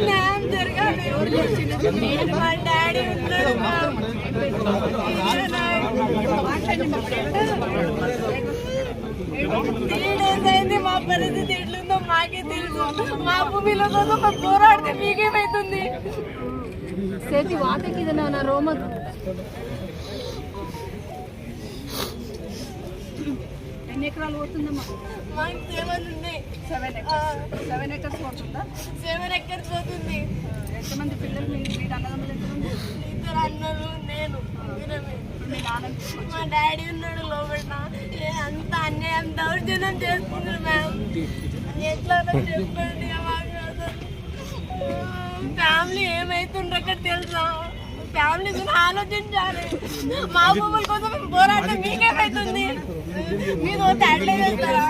న్యాయం జరగాలి. మా డాడీ ఉన్నాడు. అయింది. మా పరిస్థితి ఎట్లుందో మాకే తెలుసు. మా భూమిలో కోసం పోరాడితే మీకేమైతుంది? సేతి వాటకి నా రోమ ఎన్ని ఎకరాలు పోతుందమ్మా? మాకు 7 ఉంది. 7 ఎకర్స్ పోతుందా? 7 ఎకర్స్ పోతుంది. ఎంతమంది పిల్లలు? మీరు అన్నదమ్ములు ఎంతమంది? 2 అన్నలు, నేను. మీ నాన్న? మా డాడీ ఉన్నాడు లోపల. అంత అన్యాయం దౌర్జన్యం చేస్తున్నారు మ్యామ్. ఎట్లా చెప్పండి. ఫ్యామిలీ ఏమైతుండ్రు అక్కడ తెలుసా? ఫ్యామిలీ గురించి ఆలోచించాలి. మా భూముల కోసం మేము పోరాటం మీకేమైతుంది? మీరు అట్లే చేస్తారా?